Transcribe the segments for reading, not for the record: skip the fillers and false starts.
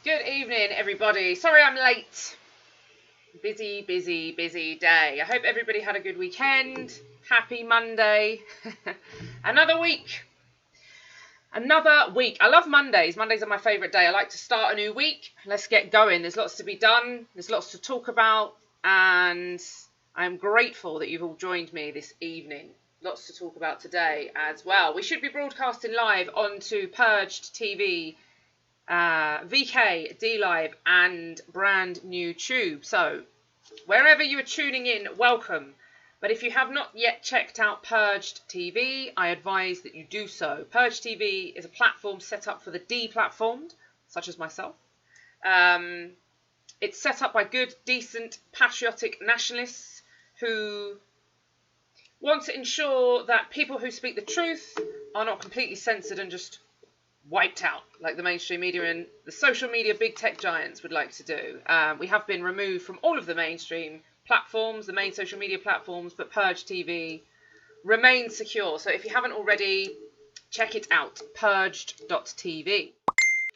Good evening, everybody. Sorry I'm late. Busy day. I hope everybody had a good weekend. Happy Monday. Another week. I love Mondays. Mondays are my favourite day. I like to start a new week. Let's get going. There's lots to be done. There's lots to talk about. And I'm grateful that you've all joined me this evening. Lots to talk about today as well. We should be broadcasting live onto Purged TV, VK, DLive and brand new Tube. So wherever you are tuning in, welcome. But if you have not yet checked out Purged TV, I advise that you do so. Purged TV is a platform set up for the deplatformed, such as myself. It's set up by good, decent, patriotic nationalists who want to ensure that people who speak the truth are not completely censored and just wiped out like the mainstream media and the social media big tech giants would like to do. We have been removed from all of the mainstream platforms, the main social media platforms, but Purge TV remains secure. So if you haven't already, check it out, purged.tv.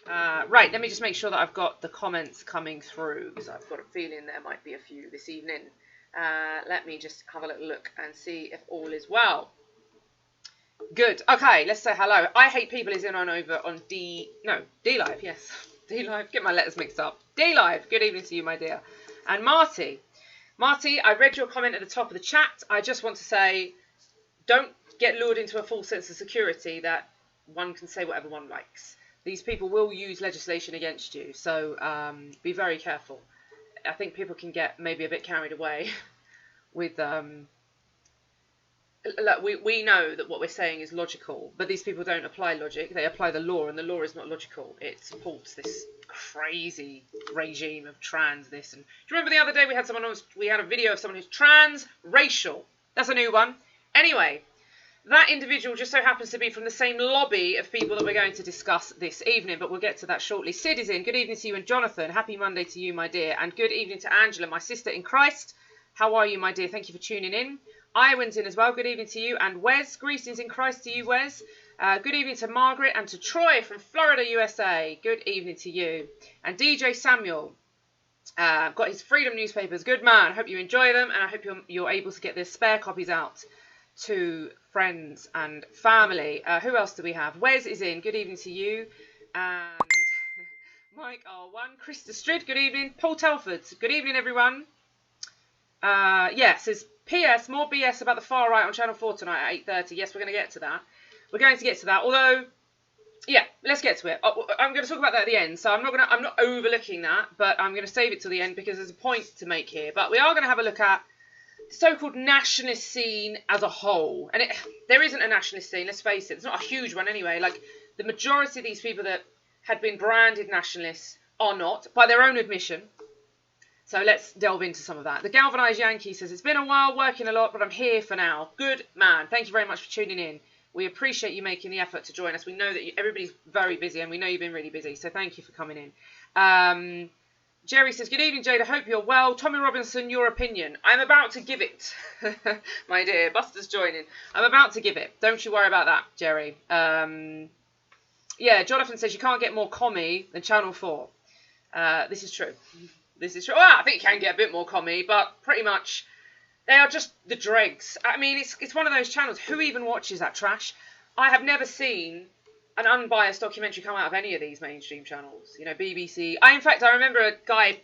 Right, let me just make sure that I've got the comments coming through, because I've got a feeling there might be a few this evening. Let me just have a little look and see if all is well. Good. Okay, let's say hello. I Hate People is in on over on DLive, yes. DLive, get my letters mixed up. DLive, good evening to you, my dear. And Marty, I read your comment at the top of the chat. I just want to say, don't get lured into a false sense of security that one can say whatever one likes. These people will use legislation against you, so be very careful. I think people can get maybe a bit carried away with... we know that what we're saying is logical, but these people don't apply logic. They apply the law, and the law is not logical. It supports this crazy regime of transness. And do you remember the other day we had a video of someone who's transracial? That's a new one. Anyway, that individual just so happens to be from the same lobby of people that we're going to discuss this evening, but we'll get to that shortly. Sid is in. Good evening to you and Jonathan. Happy Monday to you, my dear. And good evening to Angela, my sister in Christ. How are you, my dear? Thank you for tuning in. Iwan's in as well. Good evening to you. And Wes, greetings in Christ to you, Wes. Good evening to Margaret and to Troy from Florida, USA. Good evening to you. And DJ Samuel got his Freedom newspapers. Good man. Hope you enjoy them, and I hope you're able to get their spare copies out to friends and family. Who else do we have? Wes is in. Good evening to you. And Mike R1. Krista Strid. Good evening. Paul Telford. Good evening, everyone. Says P.S. More BS about the far right on Channel 4 tonight at 8:30. Yes, we're going to get to that. Although, yeah, let's get to it. I'm going to talk about that at the end. So I'm not overlooking that, but I'm going to save it till the end because there's a point to make here. But we are going to have a look at the so-called nationalist scene as a whole. And there isn't a nationalist scene, let's face it. It's not a huge one anyway. Like, the majority of these people that had been branded nationalists are not, by their own admission. So let's delve into some of that. The Galvanised Yankee says, it's been a while, working a lot, but I'm here for now. Good man. Thank you very much for tuning in. We appreciate you making the effort to join us. We know that everybody's very busy, and we know you've been really busy. So thank you for coming in. Jerry says, good evening, Jayda. Hope you're well. Tommy Robinson, your opinion. I'm about to give it. My dear, Buster's joining. I'm about to give it. Don't you worry about that, Jerry. Jonathan says, you can't get more commie than Channel 4. This is true. This is true. Well, I think you can get a bit more commie, but pretty much they are just the dregs. I mean, it's one of those channels. Who even watches that trash? I have never seen an unbiased documentary come out of any of these mainstream channels. You know, BBC. In fact, I remember a guy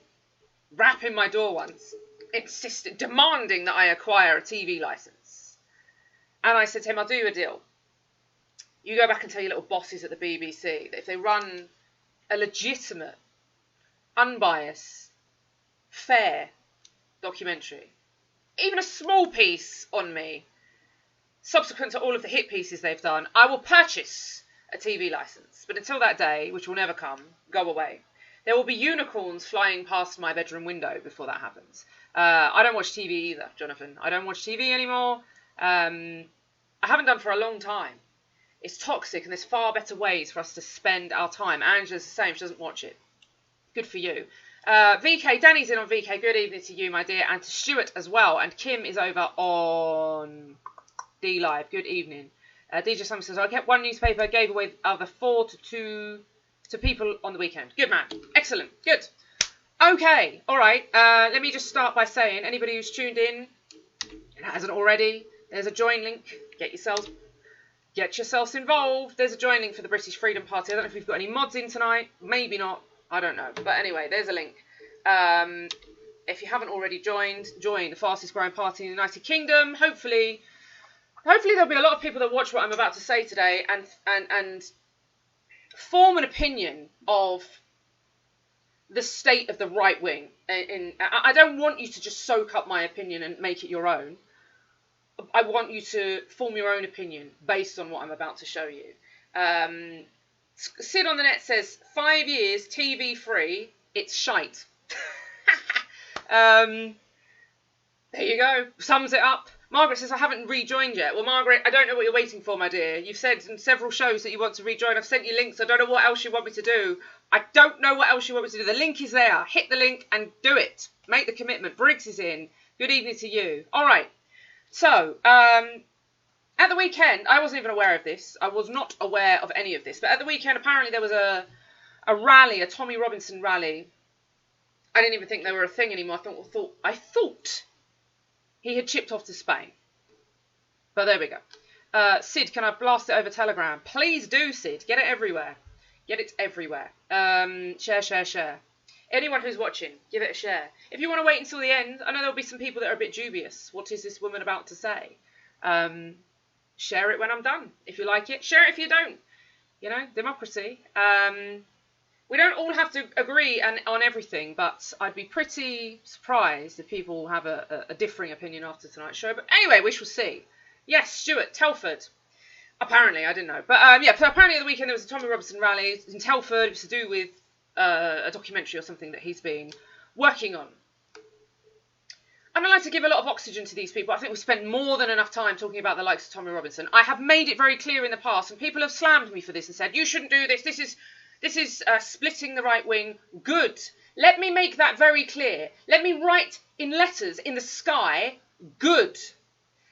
rapping my door once, demanding that I acquire a TV licence. And I said to him, I'll do you a deal. You go back and tell your little bosses at the BBC that if they run a legitimate, unbiased, fair documentary, even a small piece on me, subsequent to all of the hit pieces they've done, I will purchase a TV licence. But until that day, which will never come, go away. There will be unicorns flying past my bedroom window before that happens. I don't watch TV either, Jonathan. I don't watch TV anymore. I haven't done for a long time. It's toxic, and there's far better ways for us to spend our time. Angela's the same. She doesn't watch it. Good for you. VK, Danny's in on VK. Good evening to you, my dear, and to Stuart as well. And Kim is over on DLive. Good evening. DJ Sam says, I kept one newspaper, gave away the other 4 to 2 to people on the weekend. Good man. Excellent. Good. Okay. All right. Let me just start by saying, anybody who's tuned in and hasn't already, there's a join link. Get yourselves involved. There's a join link for the British Freedom Party. I don't know if we've got any mods in tonight. Maybe not. I don't know. But anyway, there's a link. If you haven't already joined, join the fastest growing party in the United Kingdom. Hopefully there'll be a lot of people that watch what I'm about to say today and form an opinion of the state of the right wing. I don't want you to just soak up my opinion and make it your own. I want you to form your own opinion based on what I'm about to show you. Sid on the net says, 5 years TV free, it's shite. There you go. Sums it up. Margaret says, I haven't rejoined yet. Well, Margaret, I don't know what you're waiting for, my dear. You've said in several shows that you want to rejoin. I've sent you links. I don't know what else you want me to do. I don't know what else you want me to do. The link is there. Hit the link and do it. Make the commitment. Briggs is in. Good evening to you. All right. So, at the weekend, I wasn't even aware of this. I was not aware of any of this. But at the weekend, apparently there was a rally, a Tommy Robinson rally. I didn't even think they were a thing anymore. I thought he had chipped off to Spain. But there we go. Sid, can I blast it over Telegram? Please do, Sid. Get it everywhere. Get it everywhere. Share. Anyone who's watching, give it a share. If you want to wait until the end, I know there'll be some people that are a bit dubious. What is this woman about to say? Share it when I'm done. If you like it, share it if you don't. You know, democracy. We don't all have to agree on everything, but I'd be pretty surprised if people have a differing opinion after tonight's show. But anyway, we shall see. Yes, Stuart, Telford. Apparently, I didn't know. But yeah, so apparently at the weekend there was a Tommy Robinson rally in Telford. It was to do with a documentary or something that he's been working on. And I'd like to give a lot of oxygen to these people. I think we've spent more than enough time talking about the likes of Tommy Robinson. I have made it very clear in the past, and people have slammed me for this and said, you shouldn't do this. This is splitting the right wing. Good. Let me make that very clear. Let me write in letters in the sky, good.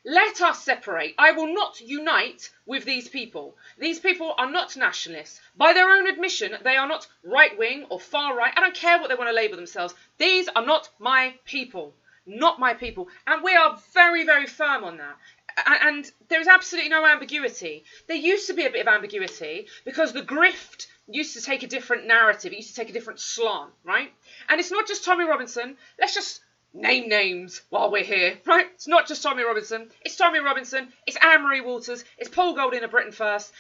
Let us separate. I will not unite with these people. These people are not nationalists. By their own admission, they are not right-wing or far-right. I don't care what they want to label themselves. These are not my people. Not my people. And we are very, very firm on that. And there is absolutely no ambiguity. There used to be a bit of ambiguity because the grift used to take a different narrative. It used to take a different slant, right? And it's not just Tommy Robinson. Let's just name names while we're here, right? It's not just Tommy Robinson. It's Tommy Robinson. It's Anne-Marie Walters. It's Paul Golding of Britain First.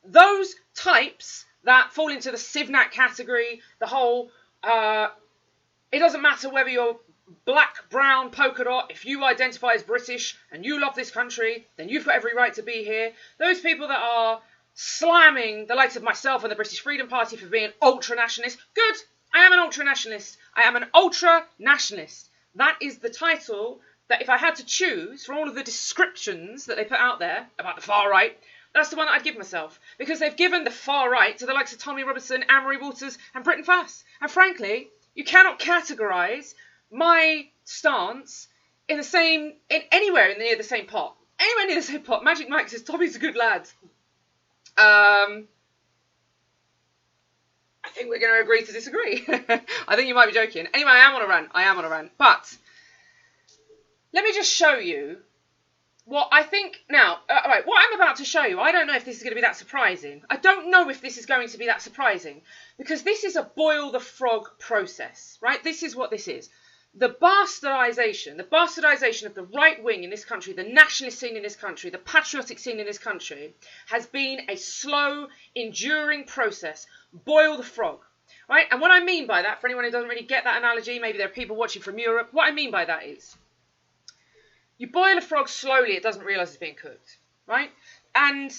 Those types that fall into the Civnat category, the whole, it doesn't matter whether you're black, brown, polka dot, if you identify as British and you love this country, then you've got every right to be here. Those people that are slamming the likes of myself and the British Freedom Party for being ultra-nationalist, good, I am an ultra-nationalist. I am an ultra-nationalist. That is the title that if I had to choose from all of the descriptions that they put out there about the far right, that's the one that I'd give myself. Because they've given the far right to the likes of Tommy Robinson, Anne-Marie Walters and Britain First. And frankly, you cannot categorise my stance in anywhere near the same pot. Anywhere near the same pot. Magic Mike says, Tommy's a good lad. I think we're going to agree to disagree. I think you might be joking. Anyway, I am on a rant. But let me just show you what I think now. Right, what I'm about to show you, I don't know if this is going to be that surprising. I don't know if this is going to be that surprising because this is a boil the frog process, right? This is what this is. The bastardisation of the right wing in this country, the nationalist scene in this country, the patriotic scene in this country, has been a slow, enduring process. Boil the frog, right? And what I mean by that, for anyone who doesn't really get that analogy, maybe there are people watching from Europe, what I mean by that is, you boil a frog slowly, it doesn't realise it's being cooked, right? And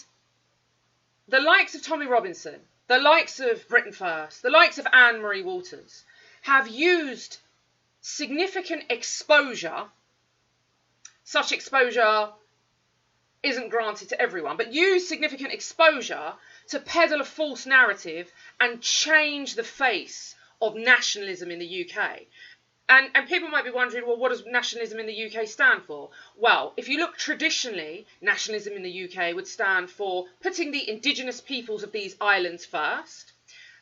the likes of Tommy Robinson, the likes of Britain First, the likes of Anne-Marie Walters, have used significant exposure. Such exposure isn't granted to everyone, but use significant exposure to peddle a false narrative and change the face of nationalism in the UK. And people might be wondering, well, what does nationalism in the UK stand for? Well, if you look traditionally, nationalism in the UK would stand for putting the indigenous peoples of these islands first,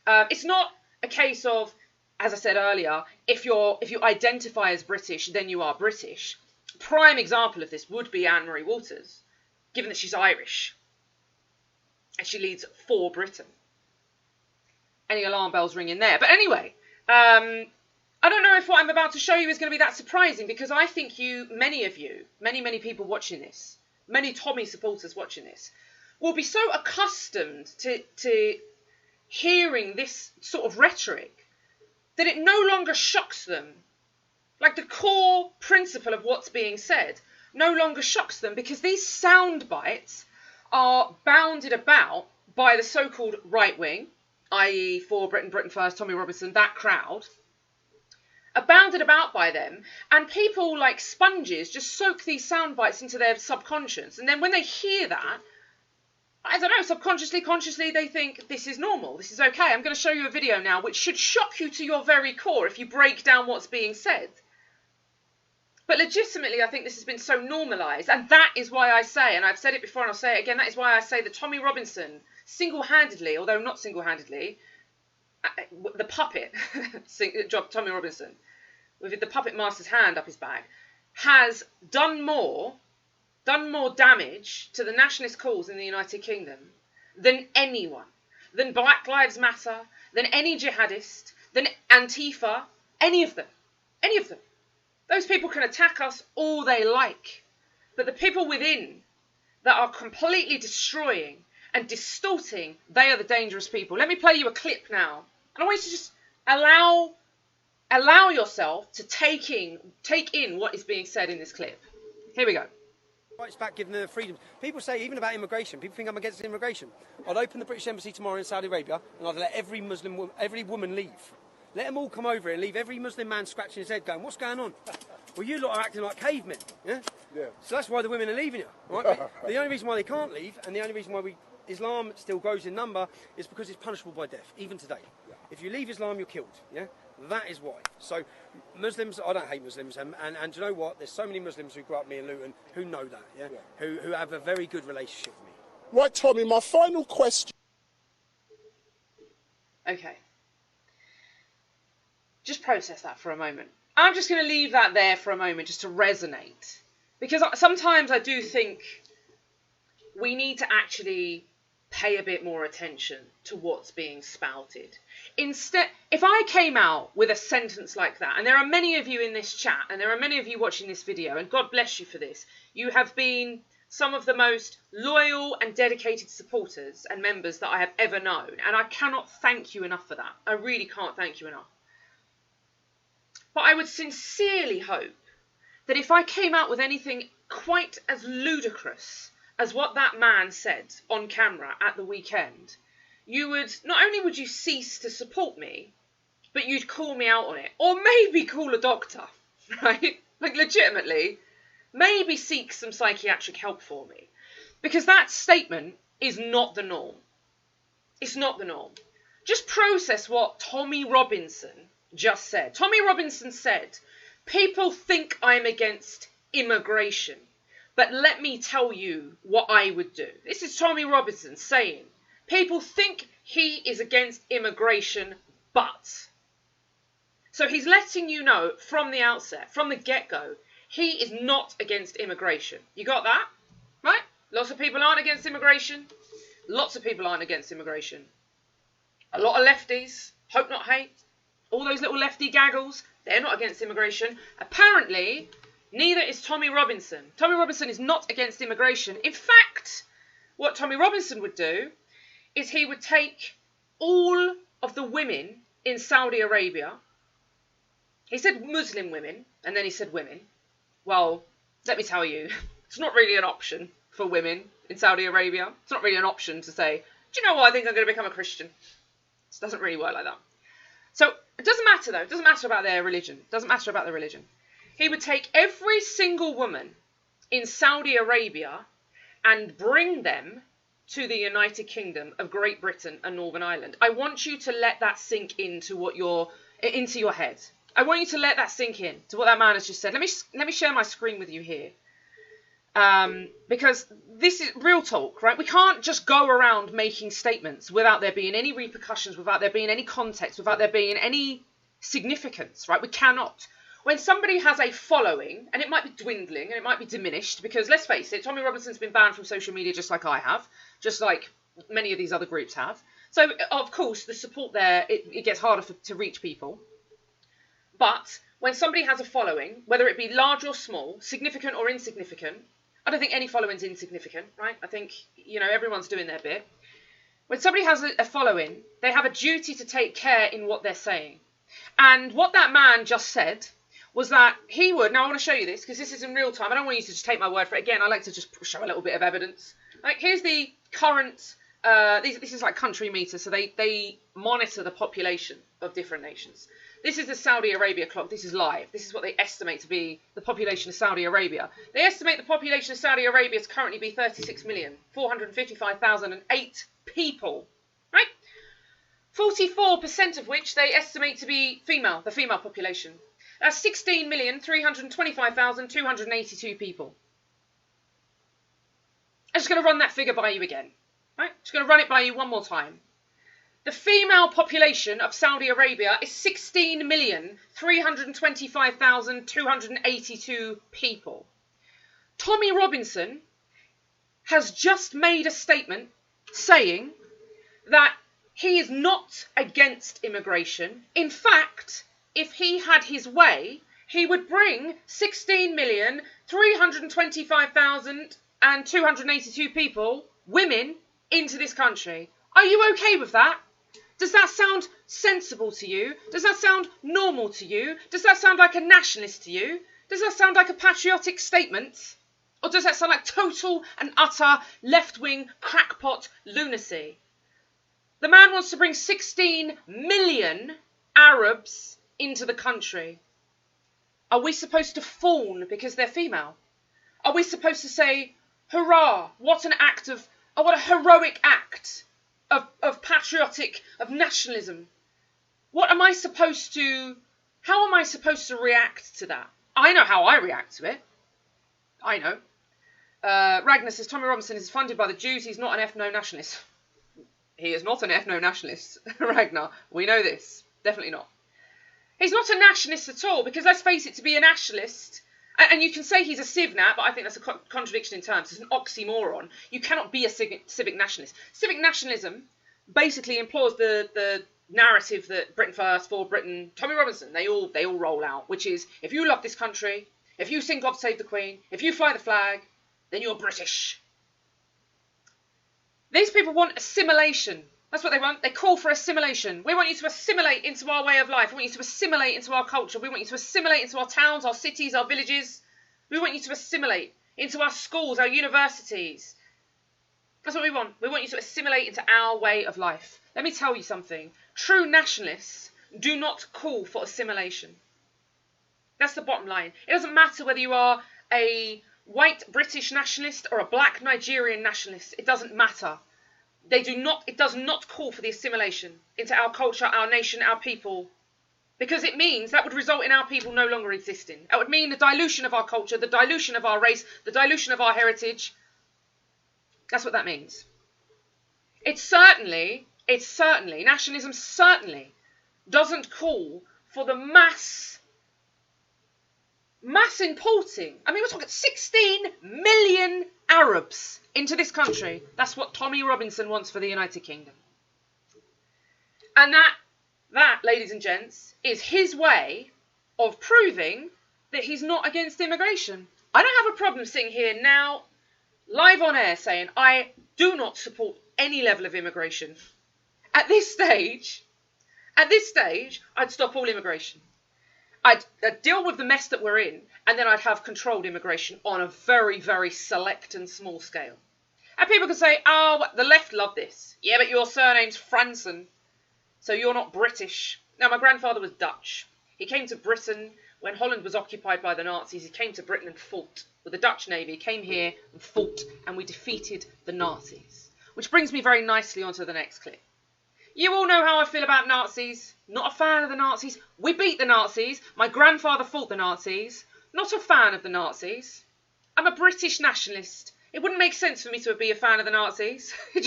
It's not a case of, as I said earlier, if you identify as British, then you are British. Prime example of this would be Anne Marie Walters, given that she's Irish and she leads for Britain. Any alarm bells ringing there? But anyway, I don't know if what I'm about to show you is going to be that surprising, because I think many people watching this, many Tommy supporters watching this, will be so accustomed to hearing this sort of rhetoric that it no longer shocks them. Like, the core principle of what's being said no longer shocks them, because these sound bites are bounded about by the so-called right wing, i.e. For Britain, Britain First, Tommy Robinson, that crowd, are bounded about by them, and people like sponges just soak these sound bites into their subconscious, and then when they hear that, I don't know, subconsciously, consciously, they think this is normal, this is okay. I'm going to show you a video now which should shock you to your very core if you break down what's being said. But legitimately, I think this has been so normalised, and that is why I say, and I've said it before and I'll say it again, that is why I say that Tommy Robinson, single-handedly, although not single-handedly, the puppet, Tommy Robinson, with the puppet master's hand up his back, has done more damage to the nationalist cause in the United Kingdom than anyone, than Black Lives Matter, than any jihadist, than Antifa, any of them. Those people can attack us all they like, but the people within that are completely destroying and distorting, they are the dangerous people. Let me play you a clip now, and I want you to just allow yourself to take in what is being said in this clip. Here we go. Rights back, giving them the freedom. People say, even about immigration, people think I'm against immigration. I'd open the British Embassy tomorrow in Saudi Arabia and I'd let every woman leave. Let them all come over and leave every Muslim man scratching his head going, what's going on? Well, you lot are acting like cavemen, yeah? Yeah. So that's why the women are leaving you, right? But the only reason why they can't leave, and the only reason why Islam still grows in number, is because it's punishable by death, even today. Yeah. If you leave Islam, you're killed, yeah? That is why. So Muslims, I don't hate Muslims, and do you know what? There's so many Muslims who grew up with me in Luton who know that, yeah? Who have a very good relationship with me. Right, Tommy, my final question. Okay. Just process that for a moment. I'm just going to leave that there for a moment just to resonate. Because sometimes I do think we need to actually pay a bit more attention to what's being spouted. Instead, if I came out with a sentence like that, and there are many of you in this chat, and there are many of you watching this video, and God bless you for this, you have been some of the most loyal and dedicated supporters and members that I have ever known, and I cannot thank you enough for that. I really can't thank you enough. But I would sincerely hope that if I came out with anything quite as ludicrous as what that man said on camera at the weekend, not only would you cease to support me, but you'd call me out on it. Or maybe call a doctor, right? Like, legitimately, maybe seek some psychiatric help for me. Because that statement is not the norm. It's not the norm. Just process what Tommy Robinson just said. Tommy Robinson said, people think I'm against immigration, but let me tell you what I would do. This is Tommy Robinson saying, people think he is against immigration, but. So he's letting you know from the outset, from the get-go, he is not against immigration. You got that? Right? Lots of people aren't against immigration. Lots of people aren't against immigration. A lot of lefties, hope not hate, all those little lefty gaggles, they're not against immigration. Apparently, neither is Tommy Robinson. Tommy Robinson is not against immigration. In fact, what Tommy Robinson would do is he would take all of the women in Saudi Arabia. He said Muslim women, and then he said women. Well, let me tell you, it's not really an option for women in Saudi Arabia. It's not really an option to say, do you know what, I think I'm going to become a Christian. It doesn't really work like that. So it doesn't matter, though. It doesn't matter about their religion. It doesn't matter about their religion. He would take every single woman in Saudi Arabia and bring them to the United Kingdom of Great Britain and Northern Ireland. I want you to let that sink into into your head. I want you to let that sink in to what that man has just said. Let me share my screen with you here. Because this is real talk, right? We can't just go around making statements without there being any repercussions, without there being any context, without there being any significance, right? We cannot. When somebody has a following, and it might be dwindling and it might be diminished, because let's face it, Tommy Robinson's been banned from social media just like I have, just like many of these other groups have. So, of course, the support there, it gets harder to reach people. But when somebody has a following, whether it be large or small, significant or insignificant, I don't think any following's insignificant, right? I think, everyone's doing their bit. When somebody has a following, they have a duty to take care in what they're saying. And what that man just said was that he would, now I want to show you this because this is in real time. I don't want you to just take my word for it. Again, I like to just show a little bit of evidence. Like, here's the current, this is like country meter, so they monitor the population of different nations. This is the Saudi Arabia clock. This is live. This is what they estimate to be the population of Saudi Arabia. They estimate the population of Saudi Arabia to currently be 36,455,008 people, right? 44% of which they estimate to be female, the female population. That's 16,325,282 people. I'm just going to run that figure by you again, right? Just going to run it by you one more time. The female population of Saudi Arabia is 16,325,282 people. Tommy Robinson has just made a statement saying that he is not against immigration. In fact, if he had his way, he would bring 16,325,282 people, women, into this country. Are you okay with that? Does that sound sensible to you? Does that sound normal to you? Does that sound like a nationalist to you? Does that sound like a patriotic statement? Or does that sound like total and utter left-wing crackpot lunacy? The man wants to bring 16 million Arabs into the country. Are we supposed to fawn because they're female? Are we supposed to say, hurrah, what a heroic act of patriotic, of nationalism? How am I supposed to react to that? I know how I react to it. I know. Ragnar says, Tommy Robinson is funded by the Jews. He's not an ethno-nationalist. He is not an ethno-nationalist, Ragnar. We know this. Definitely not. He's not a nationalist at all, because let's face it, to be a nationalist, and you can say he's a civnat, but I think that's a contradiction in terms. It's an oxymoron. You cannot be a civic nationalist. Civic nationalism basically implores the narrative that Britain first, for Britain, Tommy Robinson, they all roll out, which is, if you love this country, if you sing God Save the Queen, if you fly the flag, then you're British. These people want assimilation. That's what they want. They call for assimilation. We want you to assimilate into our way of life. We want you to assimilate into our culture. We want you to assimilate into our towns, our cities, our villages. We want you to assimilate into our schools, our universities. That's what we want. We want you to assimilate into our way of life. Let me tell you something. True nationalists do not call for assimilation. That's the bottom line. It doesn't matter whether you are a white British nationalist or a black Nigerian nationalist. It doesn't matter. It does not call for the assimilation into our culture, our nation, our people. Because it means that would result in our people no longer existing. That would mean the dilution of our culture, the dilution of our race, the dilution of our heritage. That's what that means. Nationalism certainly doesn't call for the mass importing. I mean, we're talking 16 million Arabs into this country. That's what Tommy Robinson wants for the United Kingdom. And that, ladies and gents, is his way of proving that he's not against immigration. I don't have a problem sitting here now, live on air, saying I do not support any level of immigration. At this stage, I'd stop all immigration. I'd deal with the mess that we're in, and then I'd have controlled immigration on a very, very select and small scale. And people can say, oh, the left love this. Yeah, but your surname's Fransen, so you're not British. Now, my grandfather was Dutch. He came to Britain when Holland was occupied by the Nazis. He came to Britain and fought with the Dutch Navy. He came here and fought, and we defeated the Nazis. Which brings me very nicely onto the next clip. You all know how I feel about Nazis. Not a fan of the Nazis. We beat the Nazis. My grandfather fought the Nazis. Not a fan of the Nazis. I'm a British nationalist. It wouldn't make sense for me to be a fan of the Nazis. I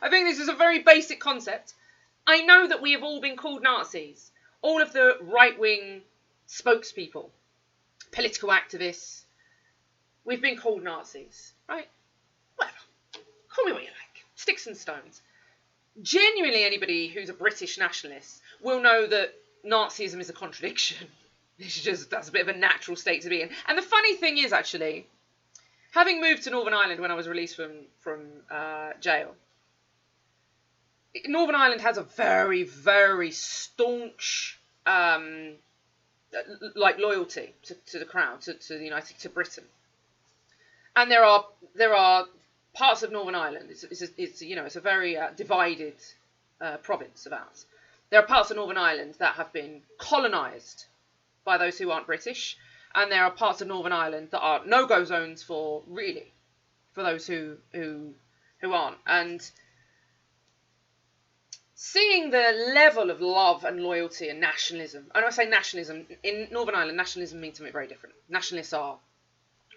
think this is a very basic concept. I know that we have all been called Nazis. All of the right-wing spokespeople, political activists, we've been called Nazis, right? Whatever. Call me what you like. Sticks and stones. Genuinely, anybody who's a British nationalist will know that Nazism is a contradiction. That's a bit of a natural state to be in. And the funny thing is, actually, having moved to Northern Ireland when I was released from jail, Northern Ireland has a very, very staunch loyalty to the Crown, to Britain. And there are parts of Northern Ireland. It's a very divided province of ours. There are parts of Northern Ireland that have been colonised by those who aren't British, and there are parts of Northern Ireland that are no-go zones for those who aren't. And seeing the level of love and loyalty and nationalism, and when I say nationalism, in Northern Ireland, nationalism means something very different. Nationalists are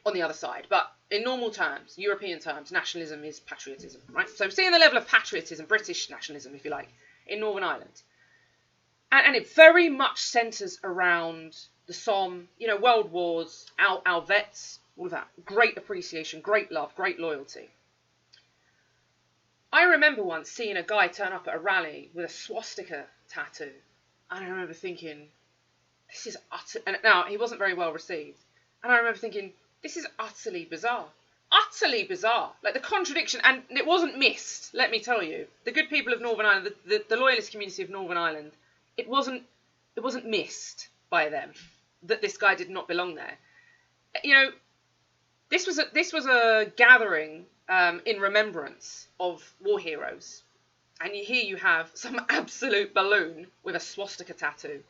on the other side, but in normal terms, European terms, nationalism is patriotism, right? So seeing the level of patriotism, British nationalism, if you like, in Northern Ireland, and it very much centres around the Somme, World Wars, our vets, all of that. Great appreciation, great love, great loyalty. I remember once seeing a guy turn up at a rally with a swastika tattoo, and I remember thinking, this is utter... And now, he wasn't very well received, and I remember thinking, this is utterly bizarre. Utterly bizarre. Like, the contradiction, and it wasn't missed, let me tell you. The good people of Northern Ireland, the loyalist community of Northern Ireland, it wasn't missed by them that this guy did not belong there. This was a gathering in remembrance of war heroes, and here you have some absolute balloon with a swastika tattoo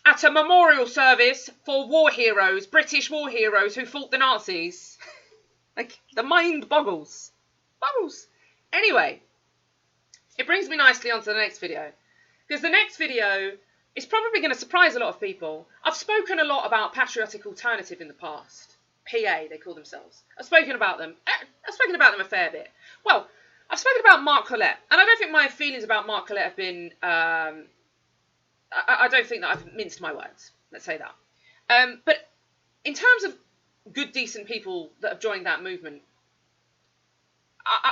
at a memorial service for war heroes, British war heroes who fought the Nazis. Like, the mind boggles. Anyway, it brings me nicely onto the next video, because the next video is probably going to surprise a lot of people. I've spoken a lot about Patriotic Alternative in the past. PA, they call themselves. I've spoken about them a fair bit. Well, I've spoken about Mark Collett, and I don't think my feelings about Mark Collett have been... I don't think that I've minced my words. Let's say that. But in terms of good, decent people that have joined that movement,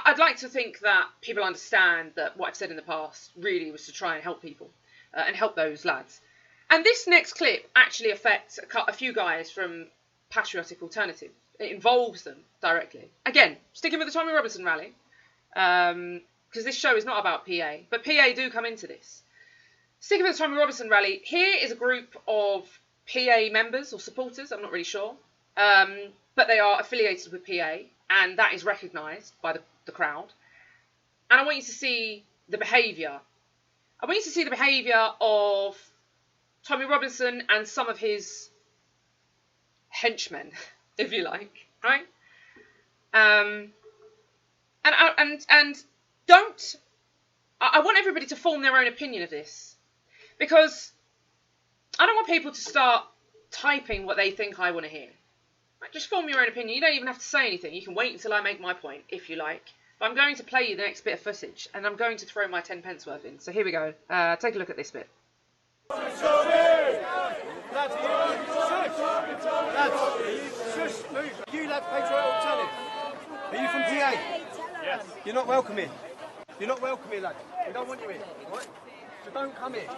I'd like to think that people understand that what I've said in the past really was to try and help people and help those lads. And this next clip actually affects a few guys from Patriotic Alternative. It involves them directly. Again, sticking with the Tommy Robinson rally, because this show is not about PA, but PA do come into this. Sticking with the Tommy Robinson rally, here is a group of PA members or supporters, I'm not really sure, but they are affiliated with PA, and that is recognised by the crowd. And I want you to see the behaviour. I want you to see the behaviour of Tommy Robinson and some of his henchmen, if you like, right? And don't... I want everybody to form their own opinion of this, because I don't want people to start typing what they think I want to hear. Right, just form your own opinion. You don't even have to say anything. You can wait until I make my point, if you like. But I'm going to play you the next bit of footage, and I'm going to throw my 10 pence worth in. So here we go. Take a look at this bit. Lads, shush, move. You lads, Patriotic Alternative. Are you from PA? Yes. You're not welcome here. You're not welcome here, lads. We don't want you here, right? So don't come here.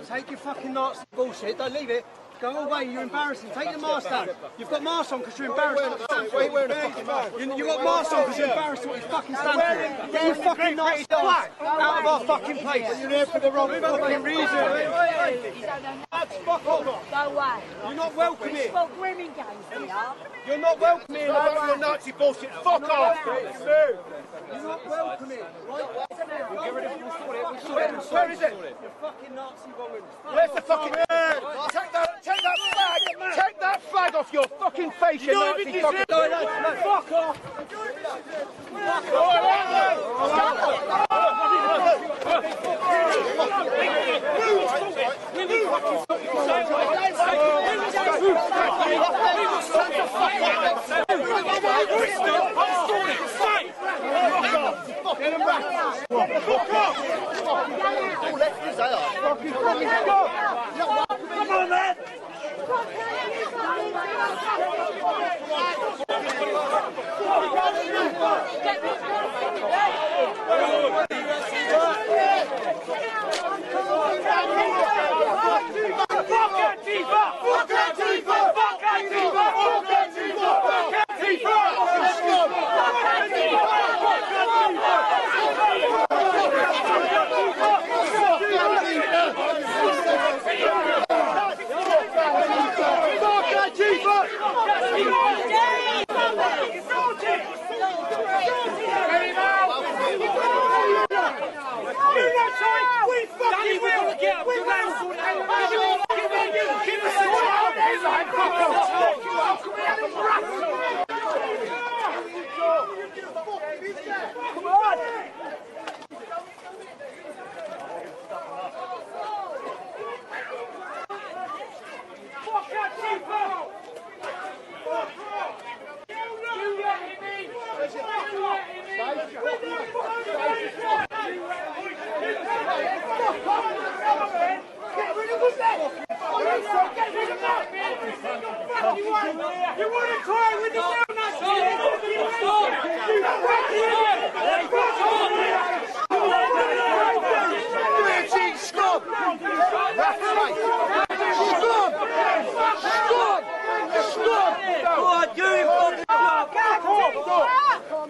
Take your fucking Nazi bullshit. Don't leave it. Go away, you're embarrassing. Take your mask down. You've got masks on because you're embarrassed. You've got masks on because you're embarrassed what you fucking stand for. Get your fucking Nazi ass out of our fucking place. You're here for the wrong fucking reason. Lads, fuck off. Go away. You're not welcome here. Well, grooming gangs here. You're not welcome here, lads. Your Nazi bullshit. Fuck off. You're not welcome here, right? We'll get rid of it. We'll sort it. Where is it? You fucking Nazi woman. Where's the fucking... Take that flag off your fucking face, you Nazi fucking... Fuck off. Come on, man!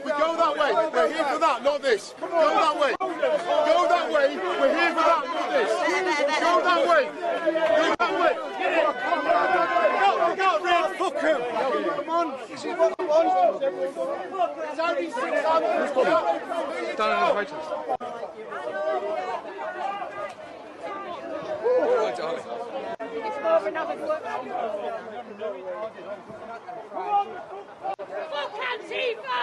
We go that way. We're here for that, not this. Go that way. Go that way. We're here for that, not this. Go that way. Go that way. Go, Red. Fuck him. Come on. This is what he wants. It's only 6 hours. Done in the protest. It's more of another work. Fuck Antifa!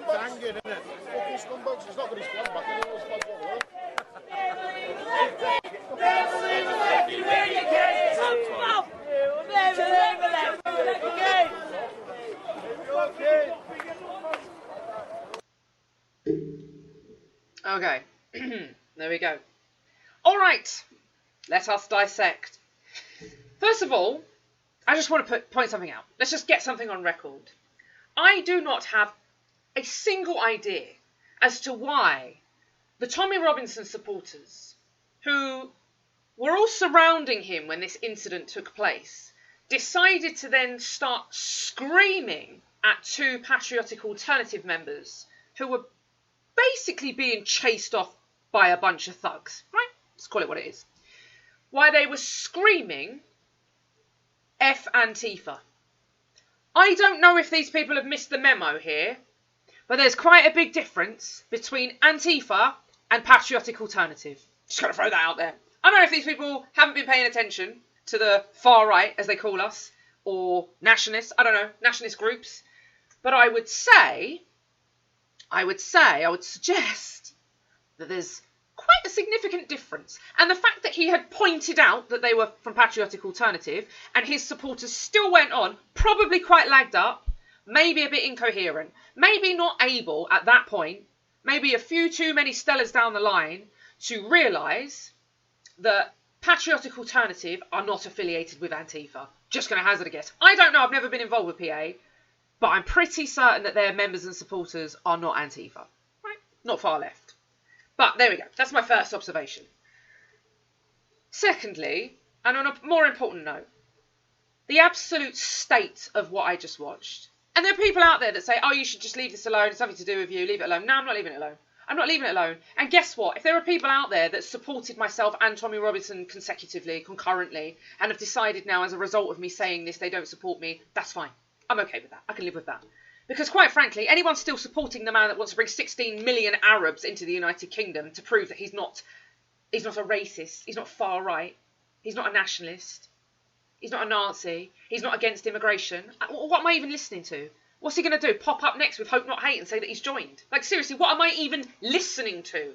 Dang it, isn't it? Fucking scumbags. It's not going to be squad back. It's not squad back. Okay, there we go. All right, let us dissect. First of all, I just want to point something out. Let's just get something on record. I do not have a single idea as to why the Tommy Robinson supporters, who were all surrounding him when this incident took place, decided to then start screaming at 2 Patriotic Alternative members who were basically being chased off by a bunch of thugs, right? Let's call it what it is. Why they were screaming F Antifa. I don't know if these people have missed the memo here, but there's quite a big difference between Antifa and Patriotic Alternative. Just gotta throw that out there. I don't know if these people haven't been paying attention to the far right, as they call us, or nationalists, I don't know, nationalist groups, but I would suggest that there's quite a significant difference. And the fact that he had pointed out that they were from Patriotic Alternative and his supporters still went on, probably quite lagged up, maybe a bit incoherent, maybe not able at that point, maybe a few too many Stellas down the line to realise that Patriotic Alternative are not affiliated with Antifa. Just going to hazard a guess. I don't know, I've never been involved with PA, but I'm pretty certain that their members and supporters are not Antifa. Right? Not far left. But there we go. That's my first observation. Secondly, and on a more important note, the absolute state of what I just watched. And there are people out there that say, oh, you should just leave this alone. It's nothing to do with you. Leave it alone. No, I'm not leaving it alone. I'm not leaving it alone. And guess what? If there are people out there that supported myself and Tommy Robinson consecutively, concurrently, and have decided now as a result of me saying this, they don't support me, that's fine. I'm okay with that. I can live with that. Because quite frankly, anyone still supporting the man that wants to bring 16 million Arabs into the United Kingdom to prove that he's not a racist, he's not far right, he's not a nationalist, he's not a Nazi, he's not against immigration. What am I even listening to? What's he going to do? Pop up next with Hope Not Hate and say that he's joined? Like, seriously, what am I even listening to?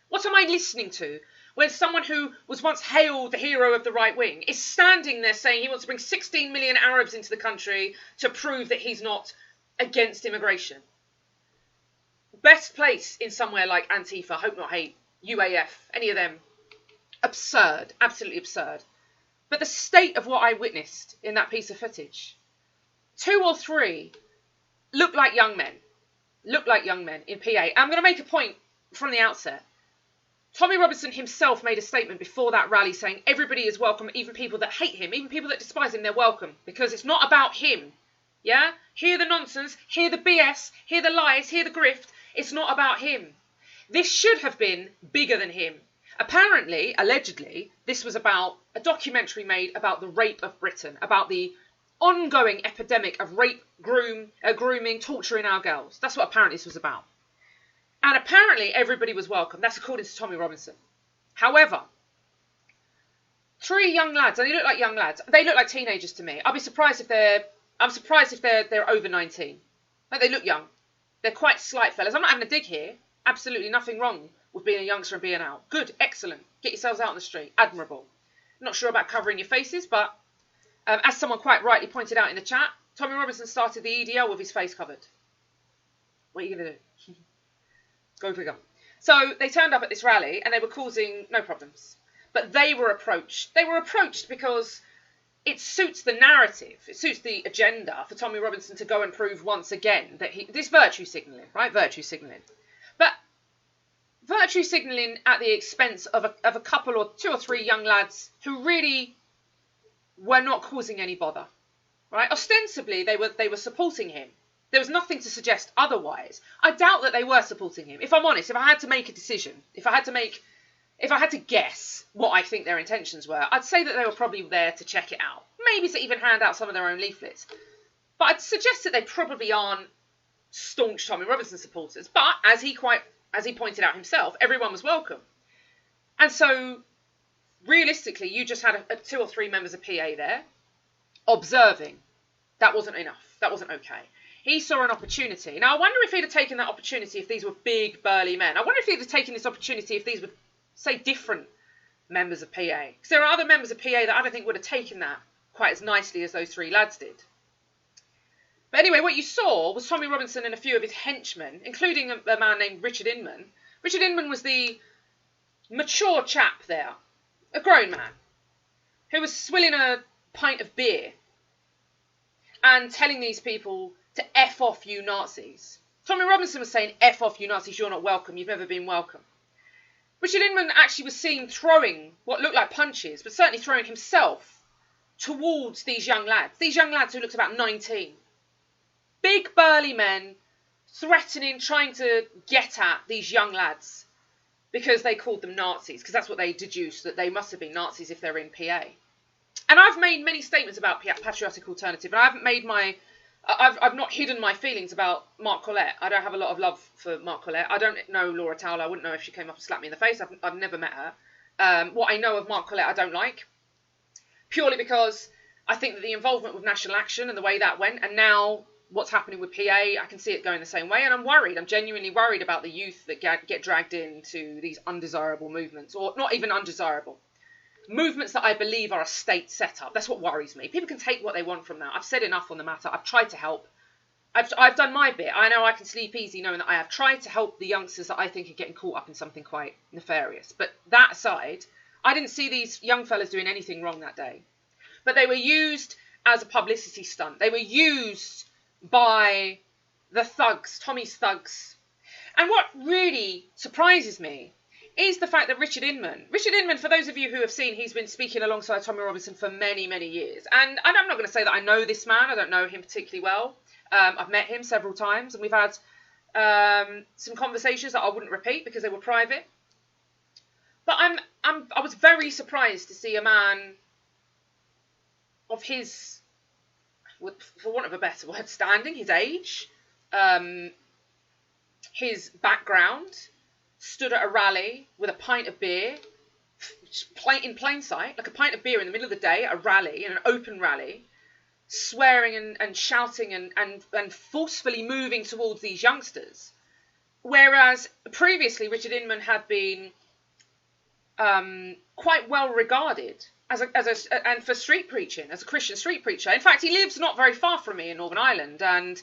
What am I listening to when someone who was once hailed the hero of the right wing is standing there saying he wants to bring 16 million Arabs into the country to prove that he's not against immigration. Best place in somewhere like Antifa, Hope Not Hate, UAF, any of them. Absurd, absolutely absurd. But the state of what I witnessed in that piece of footage, 2 or 3 look like young men in PA. I'm going to make a point from the outset. Tommy Robinson himself made a statement before that rally saying everybody is welcome, even people that hate him, even people that despise him, they're welcome, because it's not about him. Yeah? Hear the nonsense, hear the BS, hear the lies, hear the grift. It's not about him. This should have been bigger than him. Apparently, allegedly, this was about a documentary made about the rape of Britain, about the ongoing epidemic of rape, grooming, torturing our girls. That's what apparently this was about. And apparently everybody was welcome. That's according to Tommy Robinson. However, 3 young lads, and they look like young lads. They look like teenagers to me. I'm surprised if they're over 19. Like, they look young. They're quite slight fellas. I'm not having a dig here. Absolutely nothing wrong with being a youngster and being out. Good, excellent. Get yourselves out on the street. Admirable. Not sure about covering your faces, but as someone quite rightly pointed out in the chat, Tommy Robinson started the EDL with his face covered. What are you going to do? Go figure. So they turned up at this rally and they were causing no problems. But they were approached. They were approached because it suits the narrative. It suits the agenda for Tommy Robinson to go and prove once again that this virtue signalling, right? Virtue signalling. But virtue signalling at the expense of a couple or 2 or 3 young lads who really were not causing any bother, right? Ostensibly, they were supporting him. There was nothing to suggest otherwise. I doubt that they were supporting him. If I'm honest, if I had to make a decision, if I had to guess what I think their intentions were, I'd say that they were probably there to check it out. Maybe to even hand out some of their own leaflets. But I'd suggest that they probably aren't staunch Tommy Robinson supporters. But as he pointed out himself, everyone was welcome. And so, realistically, you just had 2 or 3 members of PA there observing. That wasn't enough. That wasn't okay. He saw an opportunity. Now, I wonder if he'd have taken that opportunity if these were big, burly men. I wonder if he'd have taken this opportunity if these were, say, different members of PA. Because there are other members of PA that I don't think would have taken that quite as nicely as those 3 lads did. But anyway, what you saw was Tommy Robinson and a few of his henchmen, including a man named Richard Inman. Richard Inman was the mature chap there, a grown man, who was swilling a pint of beer and telling these people to F off, you Nazis. Tommy Robinson was saying, F off, you Nazis, you're not welcome, you've never been welcome. Richard Inman actually was seen throwing what looked like punches, but certainly throwing himself towards these young lads who looked about 19. Big, burly men threatening, trying to get at these young lads because they called them Nazis, because that's what they deduced, that they must have been Nazis if they're in PA. And I've made many statements about Patriotic Alternative, and I haven't made I've not hidden my feelings about Mark Collett. I don't have a lot of love for Mark Collett. I don't know Laura Towler. I wouldn't know if she came up and slapped me in the face. I've never met her. What I know of Mark Collett I don't like, purely because I think that the involvement with National Action and the way that went, and now what's happening with PA, I can see it going the same way, and I'm worried. I'm genuinely worried about the youth that get dragged into these undesirable movements, or not even undesirable. Movements that I believe are a state setup. That's what worries me. People can take what they want from that. I've said enough on the matter. I've tried to help. I've done my bit. I know I can sleep easy knowing that I have tried to help the youngsters that I think are getting caught up in something quite nefarious. But that aside, I didn't see these young fellas doing anything wrong that day. But they were used as a publicity stunt. They were used by the thugs, Tommy's thugs. And what really surprises me is the fact that Richard Inman, for those of you who have seen, he's been speaking alongside Tommy Robinson for many, many years. And I'm not going to say that I know this man. I don't know him particularly well. I've met him several times, and we've had some conversations that I wouldn't repeat because they were private. But I was very surprised to see a man of his, for want of a better word, standing, his age, his background, stood at a rally with a pint of beer, in plain sight, like a pint of beer in the middle of the day, a rally, in an open rally, swearing and shouting and forcefully moving towards these youngsters. Whereas previously Richard Inman had been quite well regarded and for street preaching, as a Christian street preacher. In fact, he lives not very far from me in Northern Ireland, and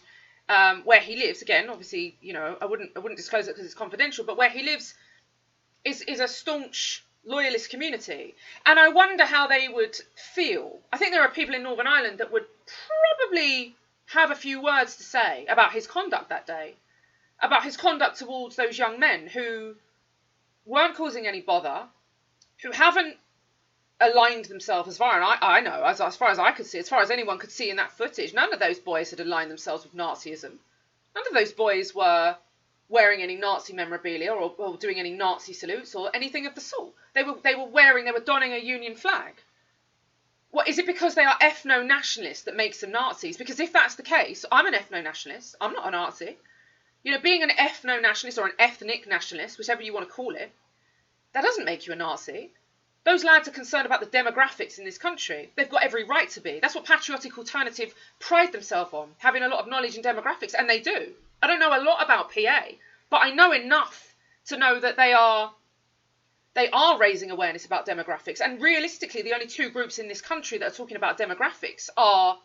where he lives, again, obviously, I wouldn't disclose it because it's confidential, but where he lives is a staunch loyalist community, and I wonder how they would feel. I think there are people in Northern Ireland that would probably have a few words to say about his conduct that day, about his conduct towards those young men who weren't causing any bother, who haven't aligned themselves as far, and I know, as far as I could see, as far as anyone could see in that footage, none of those boys had aligned themselves with Nazism. None of those boys were wearing any Nazi memorabilia or doing any Nazi salutes or anything of the sort. They were donning a Union flag. What, is it because they are ethno-nationalists that makes them Nazis? Because if that's the case, I'm an ethno-nationalist. I'm not a Nazi. Being an ethno-nationalist or an ethnic nationalist, whichever you want to call it, that doesn't make you a Nazi. Those lads are concerned about the demographics in this country. They've got every right to be. That's what Patriotic Alternative pride themselves on, having a lot of knowledge in demographics, and they do. I don't know a lot about PA, but I know enough to know that they are raising awareness about demographics. And realistically, the only two groups in this country that are talking about demographics are,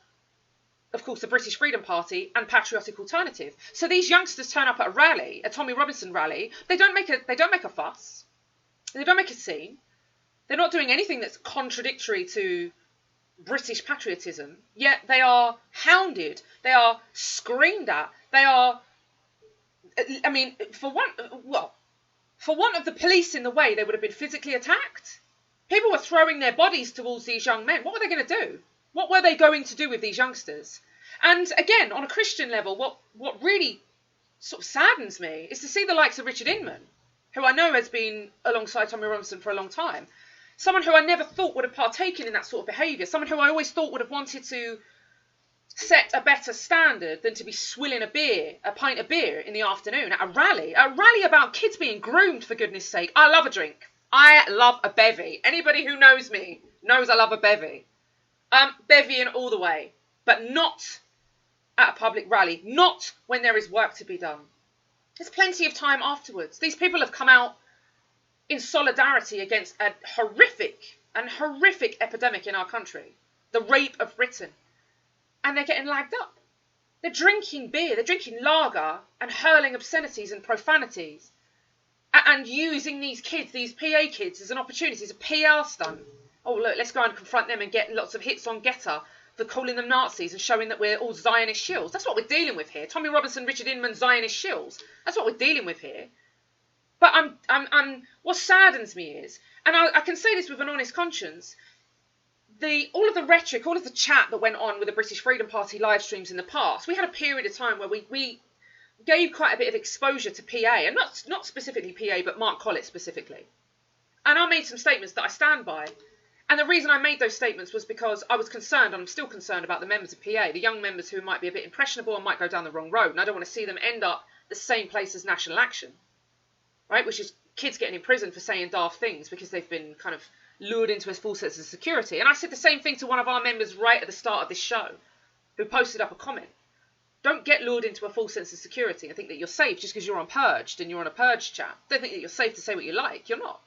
of course, the British Freedom Party and Patriotic Alternative. So these youngsters turn up at a rally, a Tommy Robinson rally. They don't make a fuss. They don't make a scene. They're not doing anything that's contradictory to British patriotism, yet they are hounded. They are screamed at. They are, for want of the police in the way, they would have been physically attacked. People were throwing their bodies towards these young men. What were they going to do? What were they going to do with these youngsters? And again, on a Christian level, what really sort of saddens me is to see the likes of Richard Inman, who I know has been alongside Tommy Robinson for a long time. Someone who I never thought would have partaken in that sort of behaviour. Someone who I always thought would have wanted to set a better standard than to be swilling a pint of beer in the afternoon at a rally about kids being groomed, for goodness sake. I love a drink. I love a bevy. Anybody who knows me knows I love a bevy. Bevying all the way, but not at a public rally, not when there is work to be done. There's plenty of time afterwards. These people have come out in solidarity against a horrific epidemic in our country, the rape of Britain. And they're getting lagged up. They're drinking beer, they're drinking lager and hurling obscenities and profanities and using these kids, these PA kids, as an opportunity, as a PR stunt. Oh, look, let's go and confront them and get lots of hits on Getter for calling them Nazis and showing that we're all Zionist shills. That's what we're dealing with here. Tommy Robinson, Richard Inman, Zionist shills. That's what we're dealing with here. But what saddens me is, and I can say this with an honest conscience, all of the rhetoric, all of the chat that went on with the British Freedom Party live streams in the past, we had a period of time where we gave quite a bit of exposure to PA, and not specifically PA, but Mark Collett specifically. And I made some statements that I stand by. And the reason I made those statements was because I was concerned, and I'm still concerned about the members of PA, the young members who might be a bit impressionable and might go down the wrong road. And I don't want to see them end up the same place as National Action, right? Which is kids getting in prison for saying daft things because they've been kind of lured into a false sense of security. And I said the same thing to one of our members right at the start of this show, who posted up a comment. Don't get lured into a false sense of security and think that you're safe just because you're on Purged and you're on a Purge chat. Don't think that you're safe to say what you like. You're not.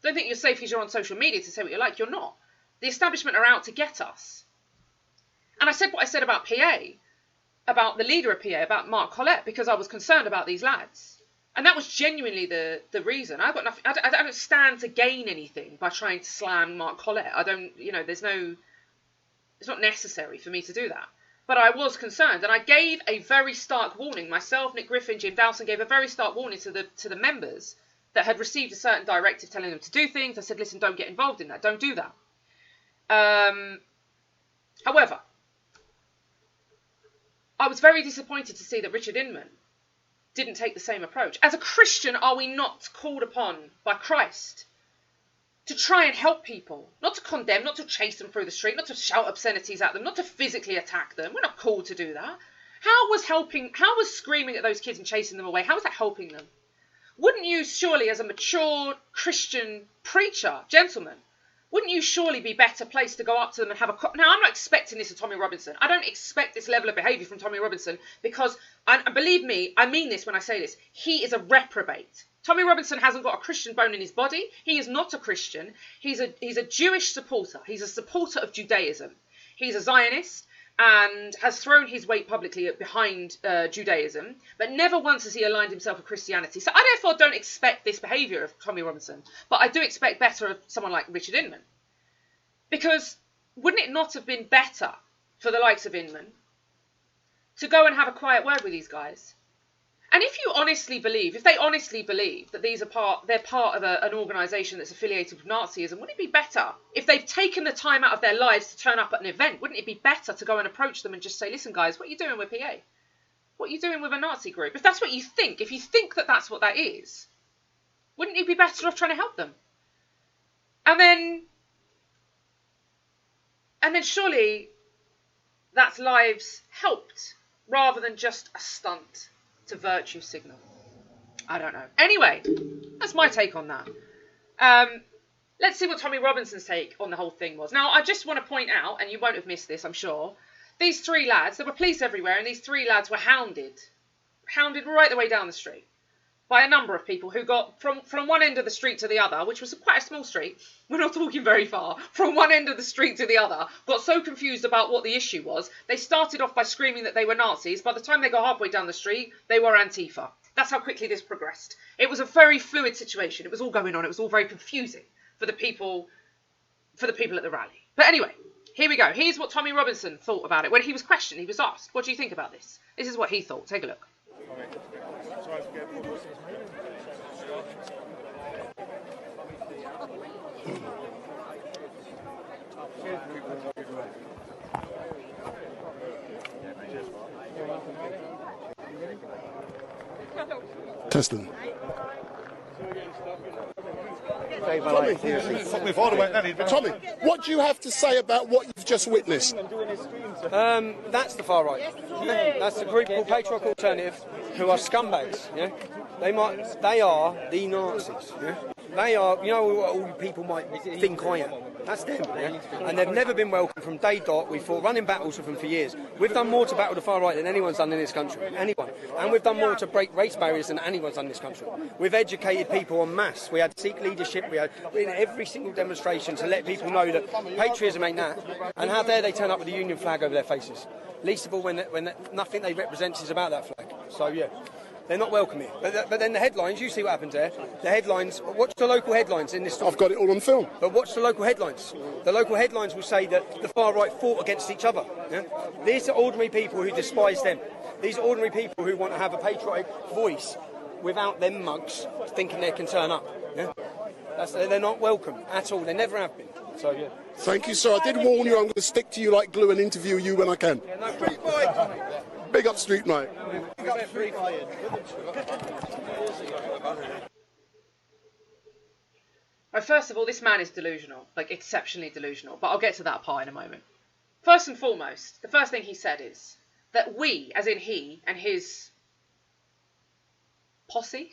Don't think you're safe because you're on social media to say what you like. You're not. The establishment are out to get us. And I said what I said about PA, about the leader of PA, about Mark Collett, because I was concerned about these lads. And that was genuinely the reason. I've got nothing. I don't stand to gain anything by trying to slam Mark Collett. I don't. It's not necessary for me to do that. But I was concerned, and I gave a very stark warning. Myself, Nick Griffin, Jim Dowson gave a very stark warning to the members that had received a certain directive telling them to do things. I said, listen, don't get involved in that. Don't do that. However, I was very disappointed to see that Richard Inman didn't take the same approach. As a Christian, are we not called upon by Christ to try and help people? Not to condemn, not to chase them through the street, not to shout obscenities at them, not to physically attack them. We're not called to do that. How was screaming at those kids and chasing them away, how was that helping them? Wouldn't you surely, as a mature Christian preacher, gentleman, wouldn't you surely be better placed to go up to them and have a... Now, I'm not expecting this of Tommy Robinson. I don't expect this level of behaviour from Tommy Robinson because, and believe me, I mean this when I say this, he is a reprobate. Tommy Robinson hasn't got a Christian bone in his body. He is not a Christian. He's a Jewish supporter. He's a supporter of Judaism. He's a Zionist and has thrown his weight publicly behind Judaism, but never once has he aligned himself with Christianity. So I therefore don't expect this behaviour of Tommy Robinson, but I do expect better of someone like Richard Inman. Because wouldn't it not have been better for the likes of Inman to go and have a quiet word with these guys? And if they honestly believe that they're part of an organisation that's affiliated with Nazism, wouldn't it be better if they've taken the time out of their lives to turn up at an event? Wouldn't it be better to go and approach them and just say, listen, guys, what are you doing with PA? What are you doing with a Nazi group? If that's what you think, if you think that that's what that is, wouldn't you be better off trying to help them? And then surely that's lives helped rather than just a stunt to virtue signal. I don't know. Anyway, that's my take on that. Let's see what Tommy Robinson's take on the whole thing was. Now, I just want to point out, and you won't have missed this, I'm sure, these three lads, there were police everywhere, and these three lads were hounded right the way down the street by a number of people who got from one end of the street to the other, which was quite a small street. We're not talking very far. From one end of the street to the other, got so confused about what the issue was, they started off by screaming that they were Nazis. By the time they got halfway down the street, they were Antifa. That's how quickly this progressed. It was a very fluid situation. It was all going on. It was all very confusing for the people at the rally. But anyway, here we go. Here's what Tommy Robinson thought about it. When he was questioned, he was asked, what do you think about this? This is what he thought. Take a look. Testing. Tommy, what do you have to say about what you've just witnessed? That's the far right. Yeah? That's the group called Patriotic Alternative, who are scumbags. Yeah? They are the Nazis. Yeah? They are, you know what all you people might think I am. That's them, yeah? And they've never been welcome from day dot. We fought running battles with them for years. We've done more to battle the far right than anyone's done in this country. Anyone. And we've done more to break race barriers than anyone's done in this country. We've educated people en masse. We had Sikh leadership. We had in every single demonstration to let people know that patriotism ain't that. And how dare they turn up with the Union flag over their faces? Least of all when nothing they represent is about that flag. So, yeah. They're not welcome here. But then the headlines, you see what happens there. The headlines, watch the local headlines in this story. I've got it all on film. But watch the local headlines. The local headlines will say that the far right fought against each other. Yeah? These are ordinary people who despise them. These are ordinary people who want to have a patriotic voice without them mugs thinking they can turn up. Yeah? They're not welcome at all. They never have been. So, yeah. Thank you, sir. I did warn you I'm going to stick to you like glue and interview you when I can. Yeah, no problem. Big up Street Mate. Right, first of all, this man is delusional, like exceptionally delusional, but I'll get to that part in a moment. First and foremost, the first thing he said is that we, as in he and his posse,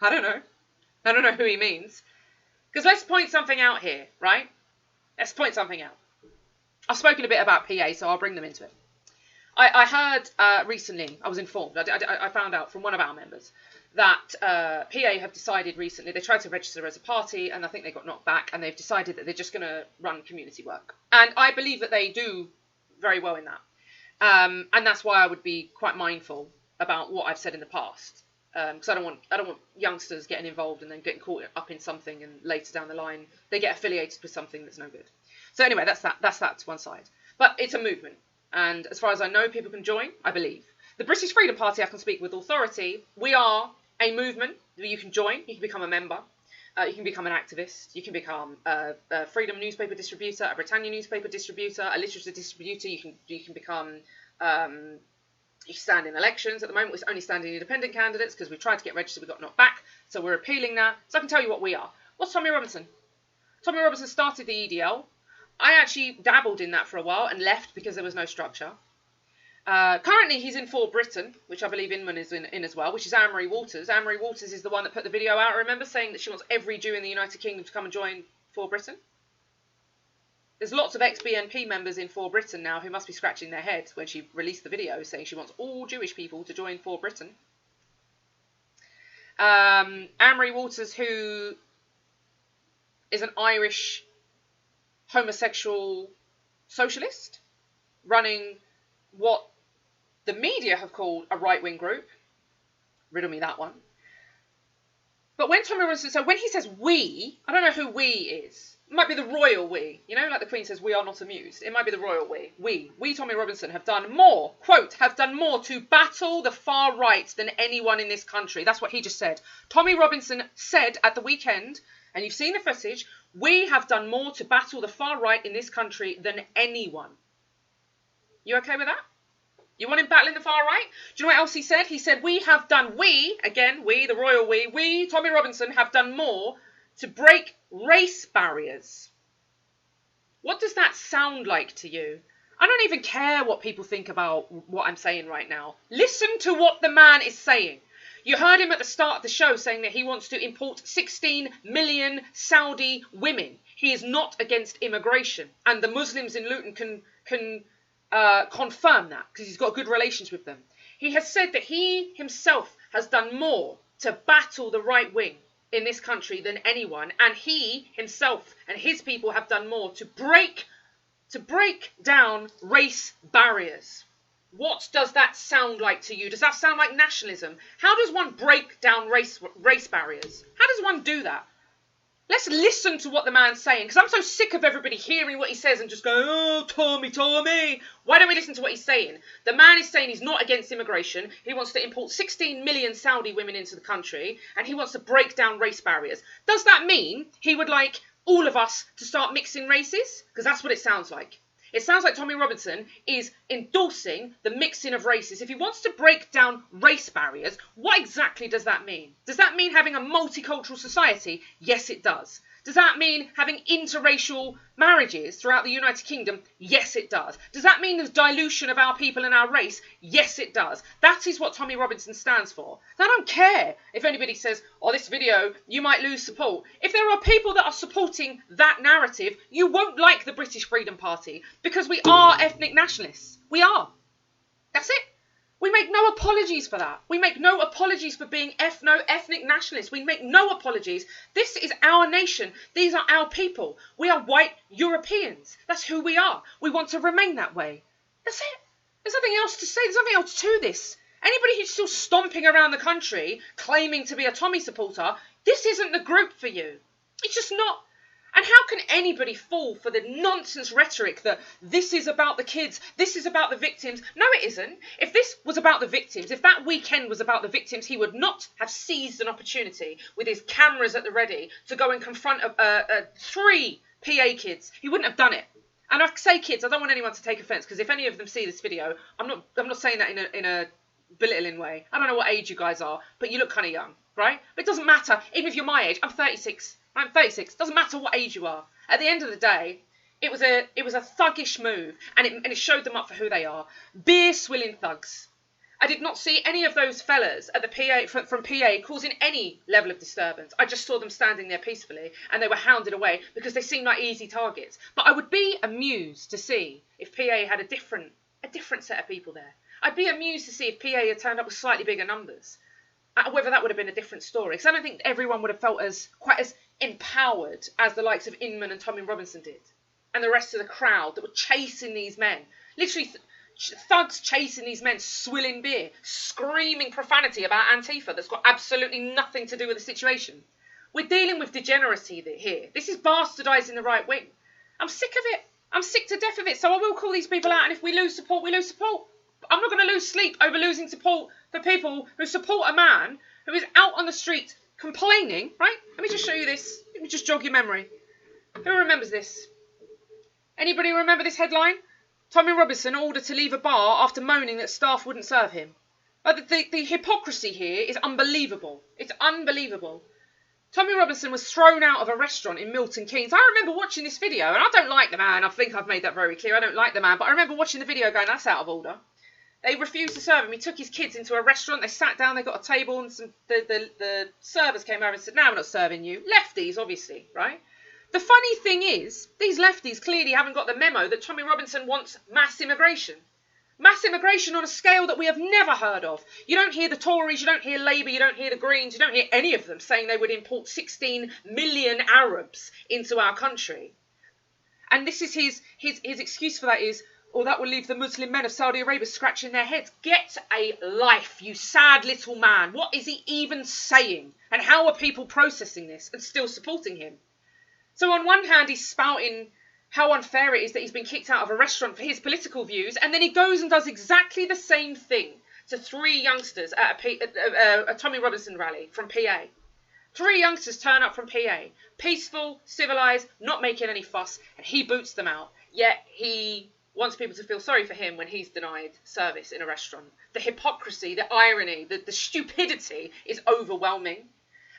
I don't know who he means, because let's point something out here, right? Let's point something out. I've spoken a bit about PA, so I'll bring them into it. I heard recently, I was informed, I found out from one of our members that PA have decided recently, they tried to register as a party and I think they got knocked back, and they've decided that they're just going to run community work. And I believe that they do very well in that. And that's why I would be quite mindful about what I've said in the past. Because I don't want youngsters getting involved and then getting caught up in something and later down the line they get affiliated with something that's no good. So anyway, that's that to one side. But it's a movement. And as far as I know, people can join, I believe. The British Freedom Party, I can speak with authority. We are a movement that you can join. You can become a member. You can become an activist. You can become a Freedom newspaper distributor, a Britannia newspaper distributor, a literature distributor. You can become... you stand in elections. At the moment, we're only standing independent candidates because we tried to get registered, we got knocked back. So we're appealing that. So I can tell you what we are. What's Tommy Robinson? Tommy Robinson started the EDL. I actually dabbled in that for a while and left because there was no structure. Currently, he's in For Britain, which I believe Inman is in as well, which is Anne-Marie Waters. Anne-Marie Waters is the one that put the video out, I remember, saying that she wants every Jew in the United Kingdom to come and join For Britain. There's lots of ex-BNP members in For Britain now who must be scratching their heads when she released the video saying she wants all Jewish people to join For Britain. Anne-Marie Waters, who is an Irish homosexual socialist, running what the media have called a right-wing group. Riddle me that one. But when Tommy Robinson, so when he says we, I don't know who we is. It might be the royal we. You know, like the Queen says, we are not amused. It might be the royal we. We, Tommy Robinson, have done more, quote, have done more to battle the far right than anyone in this country. That's what he just said. Tommy Robinson said at the weekend, and you've seen the footage, we have done more to battle the far right in this country than anyone. You okay with that? You want him battling the far right? Do you know what else he said? He said, we, the royal we, Tommy Robinson, have done more to break race barriers. What does that sound like to you? I don't even care what people think about what I'm saying right now. Listen to what the man is saying. You heard him at the start of the show saying that he wants to import 16 million Saudi women. He is not against immigration. And the Muslims in Luton can confirm that because he's got good relations with them. He has said that he himself has done more to battle the right wing in this country than anyone, and he himself and his people have done more to break down race barriers. What does that sound like to you? Does that sound like nationalism? How does one break down race barriers? How does one do that? Let's listen to what the man's saying, because I'm so sick of everybody hearing what he says and just going, oh, Tommy. Why don't we listen to what he's saying? The man is saying he's not against immigration. He wants to import 16 million Saudi women into the country, and he wants to break down race barriers. Does that mean he would like all of us to start mixing races? Because that's what it sounds like. It sounds like Tommy Robinson is endorsing the mixing of races. If he wants to break down race barriers, what exactly does that mean? Does that mean having a multicultural society? Yes, it does. Does that mean having interracial marriages throughout the United Kingdom? Yes, it does. Does that mean there's dilution of our people and our race? Yes, it does. That is what Tommy Robinson stands for. I don't care if anybody says, oh, this video, you might lose support. If there are people that are supporting that narrative, you won't like the British Freedom Party because we are ethnic nationalists. We are. That's it. We make no apologies for that. We make no apologies for being ethnic nationalists. We make no apologies. This is our nation. These are our people. We are white Europeans. That's who we are. We want to remain that way. That's it. There's nothing else to say. There's nothing else to this. Anybody who's still stomping around the country claiming to be a Tommy supporter, this isn't the group for you. It's just not. And how can anybody fall for the nonsense rhetoric that this is about the kids, this is about the victims? No, it isn't. If this was about the victims, if that weekend was about the victims, he would not have seized an opportunity with his cameras at the ready to go and confront 3 PA kids. He wouldn't have done it. And I say kids, I don't want anyone to take offence, because if any of them see this video, I'm not saying that in a belittling way. I don't know what age you guys are, but you look kind of young, right? But it doesn't matter. Even if you're my age, I'm 36. I'm 36. Doesn't matter what age you are. At the end of the day, it was a thuggish move, and it showed them up for who they are. Beer swilling thugs. I did not see any of those fellas at the PA from PA causing any level of disturbance. I just saw them standing there peacefully, and they were hounded away because they seemed like easy targets. But I would be amused to see if PA had a different set of people there. I'd be amused to see if PA had turned up with slightly bigger numbers. Whether that would have been a different story. Because I don't think everyone would have felt quite as empowered as the likes of Inman and Tommy Robinson did. And the rest of the crowd that were chasing these men. Literally thugs chasing these men, swilling beer, screaming profanity about Antifa that's got absolutely nothing to do with the situation. We're dealing with degeneracy here. This is bastardising the right wing. I'm sick of it. I'm sick to death of it. So I will call these people out, and if we lose support, we lose support. I'm not going to lose sleep over losing support for people who support a man who is out on the street complaining, right? Let me just show you this. Let me just jog your memory. Who remembers this? Anybody remember this headline? Tommy Robinson ordered to leave a bar after moaning that staff wouldn't serve him. The hypocrisy here is unbelievable. It's unbelievable. Tommy Robinson was thrown out of a restaurant in Milton Keynes. I remember watching this video, and I don't like the man. I think I've made that very clear. I don't like the man, but I remember watching the video going, that's out of order. They refused to serve him. He took his kids into a restaurant. They sat down. They got a table, and the servers came over and said, "No, we're not serving you." Lefties, obviously, right? The funny thing is, these lefties clearly haven't got the memo that Tommy Robinson wants mass immigration. Mass immigration on a scale that we have never heard of. You don't hear the Tories, you don't hear Labour, you don't hear the Greens, you don't hear any of them saying they would import 16 million Arabs into our country. And this is his excuse for that is, oh, that will leave the Muslim men of Saudi Arabia scratching their heads. Get a life, you sad little man. What is he even saying? And how are people processing this and still supporting him? So on one hand, he's spouting how unfair it is that he's been kicked out of a restaurant for his political views, and then he goes and does exactly the same thing to 3 youngsters at a Tommy Robinson rally from PA. 3 youngsters turn up from PA, peaceful, civilised, not making any fuss, and he boots them out. Yet he wants people to feel sorry for him when he's denied service in a restaurant. The hypocrisy, the irony, the stupidity is overwhelming.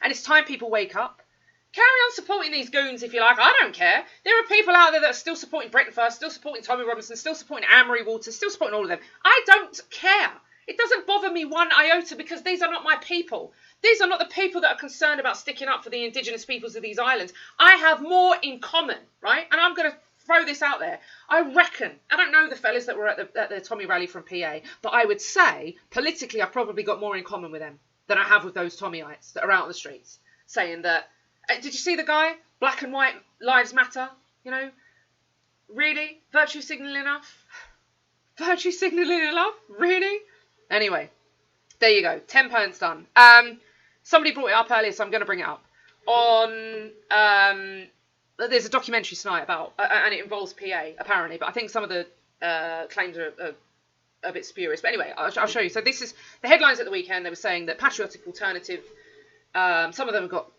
And it's time people wake up. Carry on supporting these goons if you like. I don't care. There are people out there that are still supporting Britain First, still supporting Tommy Robinson, still supporting Anne-Marie Waters, still supporting all of them. I don't care. It doesn't bother me one iota because these are not my people. These are not the people that are concerned about sticking up for the indigenous peoples of these islands. I have more in common, right? And I'm going to throw this out there. I reckon, I don't know the fellas that were at the Tommy rally from PA, but I would say politically I've probably got more in common with them than I have with those Tommyites that are out on the streets saying that, did you see the guy? Black and white lives matter, you know? Really? Virtue signalling enough? Virtue signalling enough? Really? Anyway, there you go. 10 points done. Somebody brought it up earlier, so I'm going to bring it up. There's a documentary tonight about, and it involves PA, apparently, but I think some of the claims are a bit spurious. But anyway, I'll show you. So this is the headlines at the weekend. They were saying that Patriotic Alternative, some of them have got,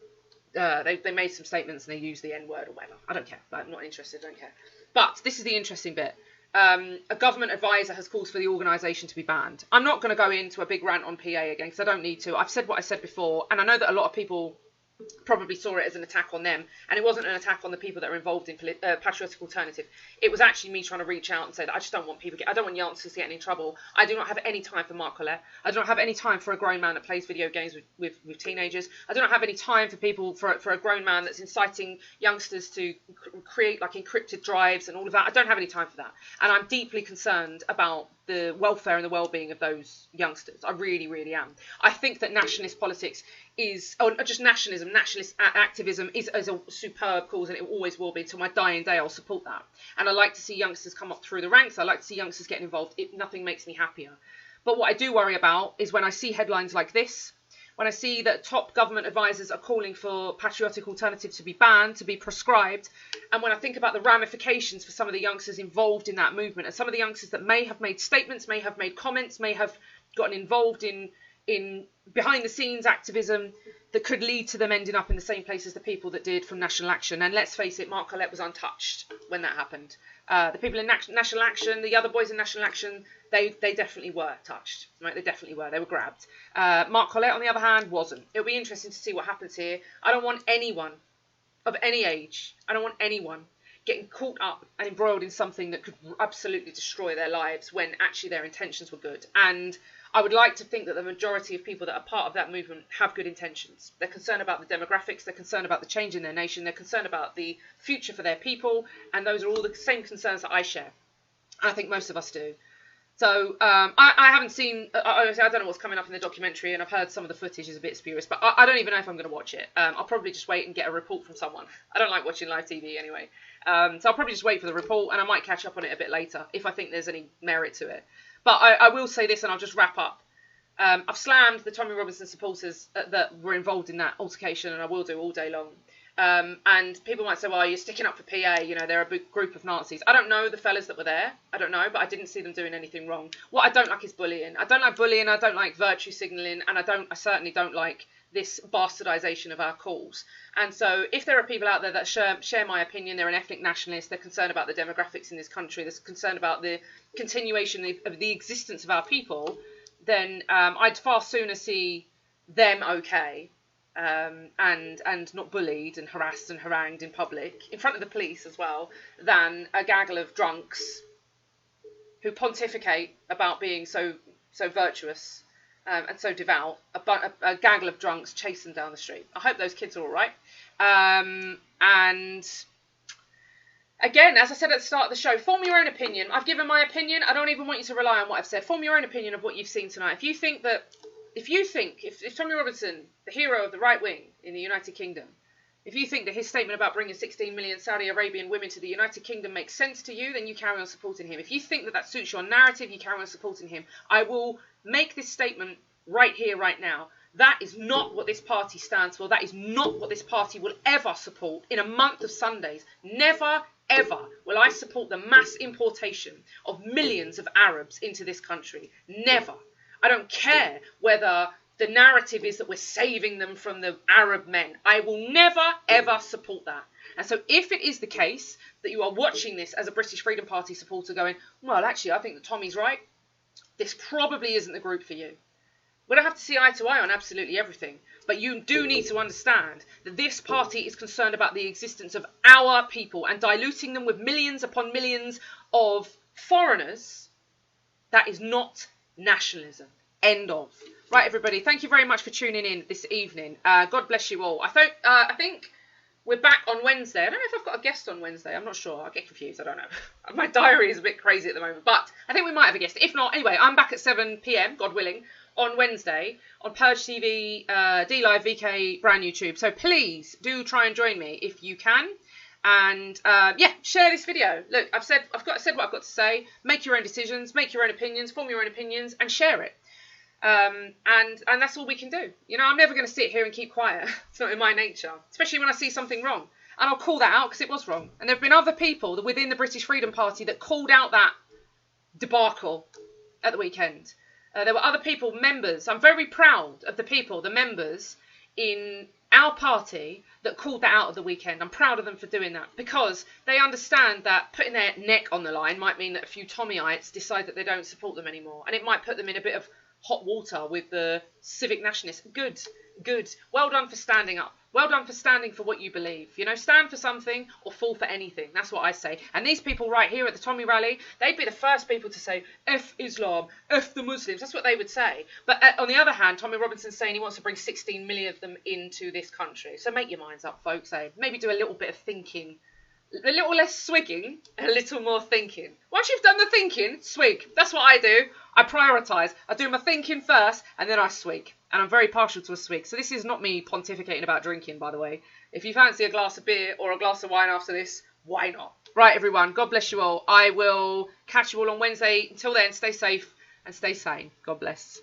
they made some statements and they used the N-word or whatever. I don't care. I'm not interested. I don't care. But this is the interesting bit. A government advisor has called for the organisation to be banned. I'm not going to go into a big rant on PA again because I don't need to. I've said what I said before, and I know that a lot of people probably saw it as an attack on them, and it wasn't an attack on the people that are involved in Patriotic Alternative. It was actually me trying to reach out and say that I just don't want I don't want youngsters getting in trouble. I do not have any time for Mark Collette. I do not have any time for a grown man that plays video games with teenagers. I do not have any time for people for a grown man that's inciting youngsters to create like encrypted drives and all of that. I don't have any time for that, and I'm deeply concerned about the welfare and the well-being of those youngsters. I really, really am. I think that nationalist politics is, or just nationalism, nationalist activism is a superb cause, and it always will be. Till my dying day, I'll support that. And I like to see youngsters come up through the ranks. I like to see youngsters getting involved. Nothing makes me happier. But what I do worry about is when I see headlines like this, when I see that top government advisors are calling for Patriotic Alternative to be banned, to be proscribed, and when I think about the ramifications for some of the youngsters involved in that movement, and some of the youngsters that may have made statements, may have made comments, may have gotten involved in behind-the-scenes activism that could lead to them ending up in the same place as the people that did from National Action. And let's face it, Mark Collette was untouched when that happened. The people in National Action, the other boys in National Action, they definitely were touched. Right? They definitely were. They were grabbed. Mark Collette, on the other hand, wasn't. It'll be interesting to see what happens here. I don't want anyone of any age, I don't want anyone getting caught up and embroiled in something that could absolutely destroy their lives when actually their intentions were good. And I would like to think that the majority of people that are part of that movement have good intentions. They're concerned about the demographics, they're concerned about the change in their nation, they're concerned about the future for their people, and those are all the same concerns that I share. And I think most of us do. So I haven't seen, honestly, I don't know what's coming up in the documentary, and I've heard some of the footage is a bit spurious, but I don't even know if I'm going to watch it. I'll probably just wait and get a report from someone. I don't like watching live TV anyway. So I'll probably just wait for the report, and I might catch up on it a bit later if I think there's any merit to it. But I will say this, and I'll just wrap up. I've slammed the Tommy Robinson supporters that were involved in that altercation, and I will do all day long. And people might say, well, you're sticking up for PA, you know, they're a big group of Nazis. I don't know the fellas that were there. I don't know, but I didn't see them doing anything wrong. What I don't like is bullying. I don't like bullying, I don't like virtue signalling, and I certainly don't like this bastardisation of our cause. And so if there are people out there that share my opinion, they're an ethnic nationalist, they're concerned about the demographics in this country, they're concerned about the continuation of the existence of our people, then I'd far sooner see them okay, and not bullied and harassed and harangued in public, in front of the police as well, than a gaggle of drunks who pontificate about being so virtuous and so devout, a gaggle of drunks chase them down the street. I hope those kids are all right. And again, as I said at the start of the show, form your own opinion. I've given my opinion. I don't even want you to rely on what I've said. Form your own opinion of what you've seen tonight. If Tommy Robinson, the hero of the right wing in the United Kingdom, if you think that his statement about bringing 16 million Saudi Arabian women to the United Kingdom makes sense to you, then you carry on supporting him. If you think that that suits your narrative, you carry on supporting him. I will make this statement right here, right now. That is not what this party stands for. That is not what this party will ever support in a month of Sundays. Never, ever will I support the mass importation of millions of Arabs into this country. Never. I don't care whether the narrative is that we're saving them from the Arab men. I will never, ever support that. And so if it is the case that you are watching this as a British Freedom Party supporter going, well, actually, I think that Tommy's right, this probably isn't the group for you. We don't have to see eye to eye on absolutely everything. But you do need to understand that this party is concerned about the existence of our people, and diluting them with millions upon millions of foreigners, that is not nationalism. End of. Right, everybody, thank you very much for tuning in this evening. God bless you all. I think we're back on Wednesday. I don't know if I've got a guest on Wednesday. I'm not sure. I get confused. I don't know. My diary is a bit crazy at the moment. But I think we might have a guest. If not, anyway, I'm back at 7 p.m, God willing, on Wednesday on Purge TV, D-Live, VK, brand YouTube. So please do try and join me if you can. And yeah, share this video. Look, I've said what I've got to say. Make your own decisions, make your own opinions, form your own opinions, and share it. And that's all we can do. You know, I'm never going to sit here and keep quiet. It's not in my nature, especially when I see something wrong. And I'll call that out because it was wrong. And there have been other people within the British Freedom Party that called out that debacle at the weekend. There were other people, members. I'm very proud of the members in our party that called that out at the weekend. I'm proud of them for doing that because they understand that putting their neck on the line might mean that a few Tommyites decide that they don't support them anymore. And it might put them in a bit of hot water with the civic nationalists. Good. Well done for standing up. Well done for standing for what you believe. You know, stand for something or fall for anything. That's what I say. And these people right here at the Tommy rally, they'd be the first people to say, F Islam, F the Muslims. That's what they would say. But on the other hand, Tommy Robinson's saying he wants to bring 16 million of them into this country. So make your minds up, folks. Maybe do a little bit of thinking. A little less swigging, a little more thinking. Once you've done the thinking, swig. That's what I do. I prioritise. I do my thinking first, and then I swig. And I'm very partial to a swig. So this is not me pontificating about drinking, by the way. If you fancy a glass of beer or a glass of wine after this, why not? Right, everyone. God bless you all. I will catch you all on Wednesday. Until then, stay safe and stay sane. God bless.